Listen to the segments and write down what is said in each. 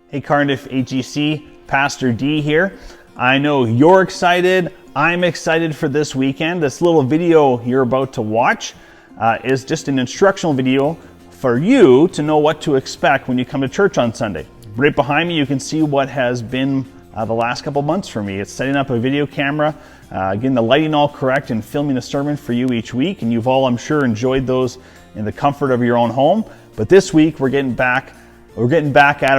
Hey, Carnduff AGC, Pastor D here. I know you're excited. I'm excited for this weekend. This little video you're about to watch is just an instructional video for you to know what to expect when you come to church on Sunday. Right behind me, you can see what has been the last couple months for me. It's setting up a video camera, getting the lighting all correct, and filming a sermon for you each week. And you've all, I'm sure, enjoyed those in the comfort of your own home. But this week, we're getting back at it.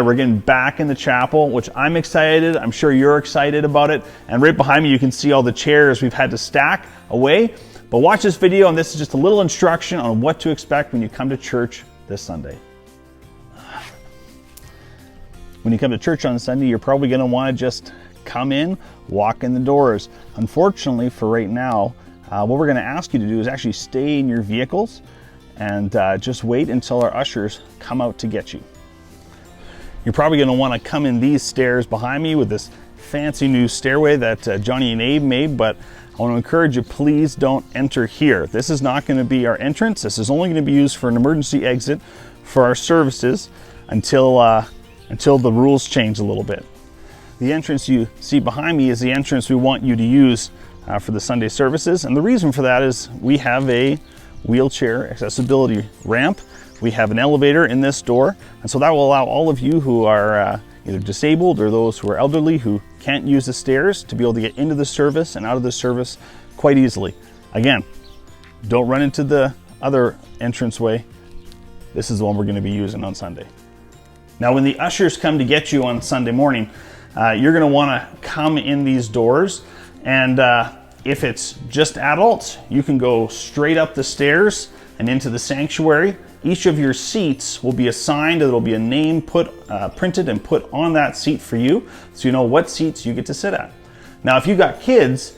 We're getting back in the chapel, which I'm excited. I'm sure you're excited about it. And right behind me, you can see all the chairs we've had to stack away. But watch this video, and this is just a little instruction on what to expect when you come to church this Sunday. When you come to church on Sunday, you're probably going to want to just come in, walk in the doors. Unfortunately, for right now, what we're going to ask you to do is actually stay in your vehicles and just wait until our ushers come out to get you. You're probably going to want to come in these stairs behind me with this fancy new stairway that Johnny and Abe made, but I want to encourage you, please don't enter here. This is not going to be our entrance. This is only going to be used for an emergency exit for our services until the rules change a little bit. The entrance you see behind me is the entrance we want you to use for the Sunday services, and the reason for that is we have a wheelchair accessibility ramp. We have an elevator in this door, and so that will allow all of you who are either disabled or those who are elderly who can't use the stairs to be able to get into the service and out of the service quite easily. Again, don't run into the other entranceway. This is the one we're going to be using on Sunday. Now, when the ushers come to get you on Sunday morning, you're going to want to come in these doors, and if it's just adults, you can go straight up the stairs and into the sanctuary. Each of your seats will be assigned. There will be a name printed and put on that seat for you, so you know what seats you get to sit at. Now, if you've got kids,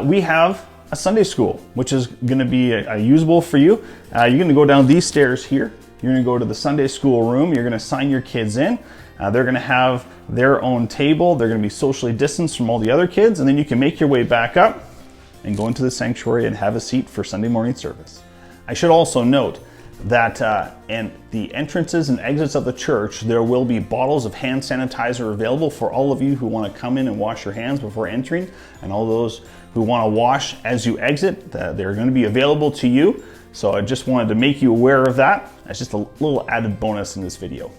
we have a Sunday school, which is going to be usable for you. You're going to go down these stairs here. You're going to go to the Sunday school room. You're going to sign your kids in. They're going to have their own table. They're going to be socially distanced from all the other kids, and then you can make your way back up and go into the sanctuary and have a seat for Sunday morning service. I should also note that in the entrances and exits of the church, there will be bottles of hand sanitizer available for all of you who want to come in and wash your hands before entering, and all those who want to wash as you exit. They're going to be available to you. So I just wanted to make you aware of that. That's just a little added bonus in this video.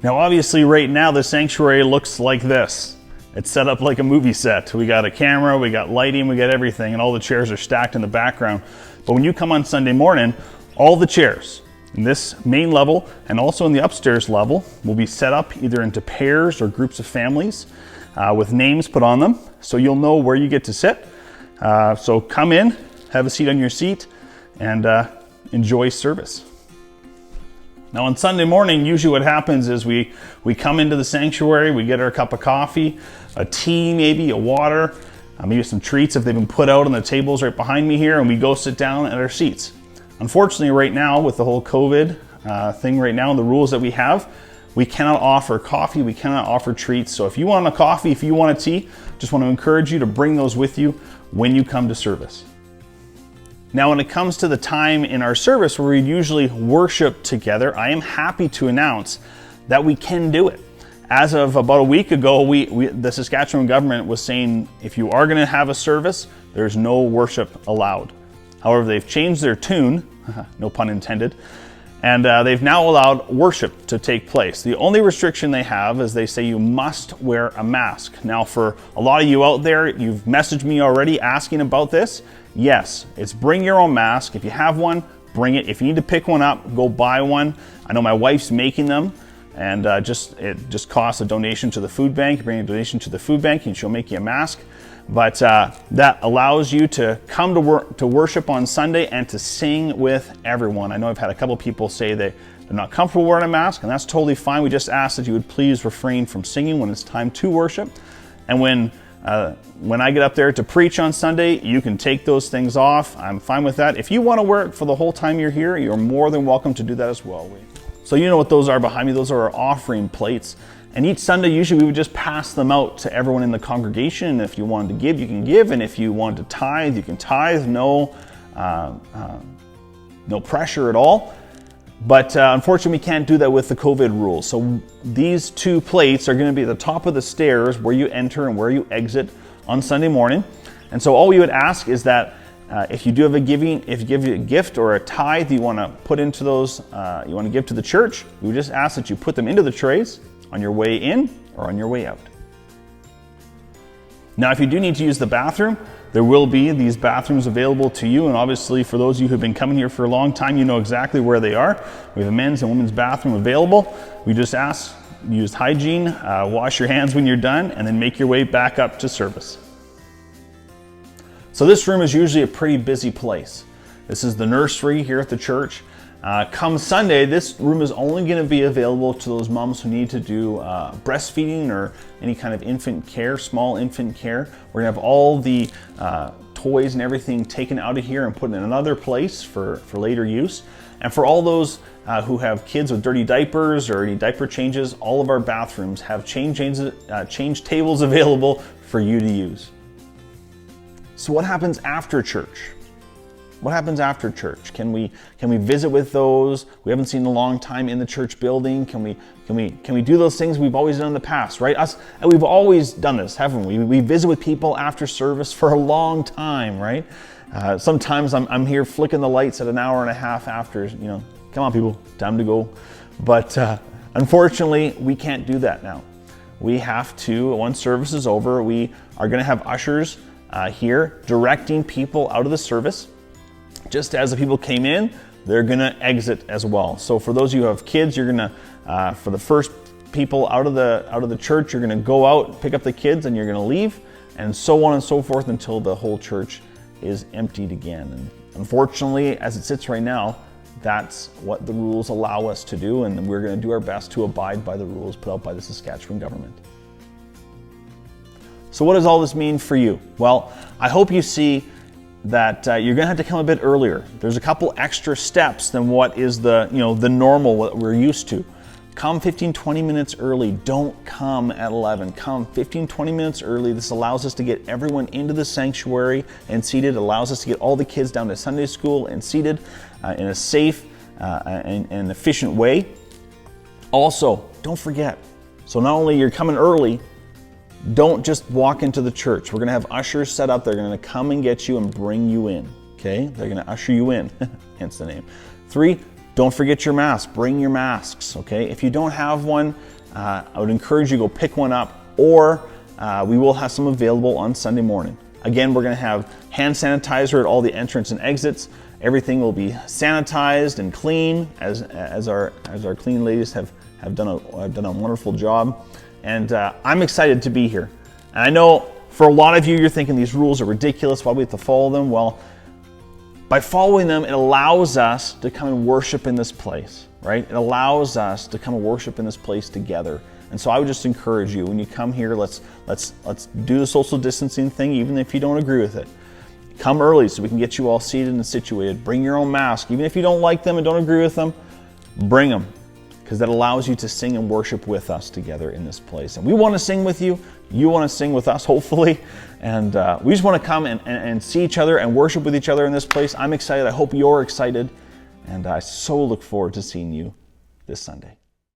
Now, obviously right now the sanctuary looks like this. It's set up like a movie set. We got a camera, we got lighting, we got everything, and all the chairs are stacked in the background. But when you come on Sunday morning, all the chairs in this main level and also in the upstairs level will be set up either into pairs or groups of families with names put on them, so you'll know where you get to sit. So come in, have a seat on your seat, and enjoy service. Now on Sunday morning, usually what happens is we come into the sanctuary, we get our cup of coffee, a tea maybe, a water, maybe some treats if they've been put out on the tables right behind me here, and we go sit down at our seats. Unfortunately right now, with the whole COVID thing right now and the rules that we have, we cannot offer coffee, we cannot offer treats. So if you want a coffee, if you want a tea, just want to encourage you to bring those with you when you come to service. Now, when it comes to the time in our service where we usually worship together, I am happy to announce that we can do it. As of about a week ago, the Saskatchewan government was saying if you are going to have a service, there's no worship allowed. However, they've changed their tune, no pun intended, and they've now allowed worship to take place. The only restriction they have is they say you must wear a mask. Now, for a lot of you out there, you've messaged me already asking about this. Yes, it's bring your own mask. If you have one, bring it. If you need to pick one up, go buy one. I know my wife's making them, and it just costs a donation to the food bank. You bring a donation to the food bank and she'll make you a mask. But that allows you to come to worship on Sunday and to sing with everyone. I know I've had a couple people say they're not comfortable wearing a mask, and that's totally fine. We just ask that you would please refrain from singing when it's time to worship. And when I get up there to preach on Sunday, you can take those things off. I'm fine with that. If you want to wear it for the whole time you're here, you're more than welcome to do that as well. So you know what those are behind me. Those are our offering plates. And each Sunday, usually we would just pass them out to everyone in the congregation. And if you wanted to give, you can give. And if you wanted to tithe, you can tithe. No pressure at all. But unfortunately, we can't do that with the COVID rules. So these two plates are going to be at the top of the stairs where you enter and where you exit on Sunday morning. And so all we would ask is that if you do have if you give you a gift or a tithe you want to put into those, you want to give to the church, we would just ask that you put them into the trays on your way in or on your way out. Now, if you do need to use the bathroom, there will be these bathrooms available to you, and obviously for those of you who have been coming here for a long time, you know exactly where they are. We have a men's and women's bathroom available. We just ask, use hygiene, wash your hands when you're done, and then make your way back up to service. So this room is usually a pretty busy place. This is the nursery here at the church. Come Sunday, this room is only going to be available to those moms who need to do breastfeeding or any kind of infant care, small infant care. We're going to have all the toys and everything taken out of here and put in another place for later use. And for all those who have kids with dirty diapers or any diaper changes, all of our bathrooms have change tables available for you to use. So what happens after church? What happens after church? Can we visit with those we haven't seen in a long time in the church building? Can we do those things we've always done in the past, right? We've always done this, haven't we? We visit with people after service for a long time, right? Sometimes I'm here flicking the lights at an hour and a half after, come on people, time to go. But unfortunately, we can't do that now. We have to, once service is over, we are going to have ushers here directing people out of the service. Just as the people came in, they're going to exit as well. So for those of you who have kids, you're going to, for the first people out of the church, you're going to go out, pick up the kids, and you're going to leave, and so on and so forth until the whole church is emptied again. And unfortunately, as it sits right now, that's what the rules allow us to do, and we're going to do our best to abide by the rules put out by the Saskatchewan government. So what does all this mean for you? Well, I hope you see that you're going to have to come a bit earlier. There's a couple extra steps than what is the normal, what we're used to. Come 15-20 minutes early. Don't come at 11. Come 15-20 minutes early. This allows us to get everyone into the sanctuary and seated. It allows us to get all the kids down to Sunday school and seated in a safe and efficient way. Also, don't forget, so not only you're coming early, don't just walk into the church. We're going to have ushers set up. They're going to come and get you and bring you in. Okay? They're going to usher you in, hence the name. 3, don't forget your mask. Bring your masks. Okay? If you don't have one, I would encourage you to go pick one up, or we will have some available on Sunday morning. Again, we're going to have hand sanitizer at all the entrance and exits. Everything will be sanitized and clean, as our clean ladies have done a wonderful job. And I'm excited to be here. And I know for a lot of you, you're thinking these rules are ridiculous. Why do we have to follow them? Well, by following them, it allows us to come and worship in this place, right? It allows us to come and worship in this place together. And so I would just encourage you, when you come here, let's do the social distancing thing, even if you don't agree with it. Come early so we can get you all seated and situated. Bring your own mask. Even if you don't like them and don't agree with them, bring them, because that allows you to sing and worship with us together in this place. And we want to sing with you. You want to sing with us, hopefully. And we just want to come and see each other and worship with each other in this place. I'm excited. I hope you're excited. And I so look forward to seeing you this Sunday.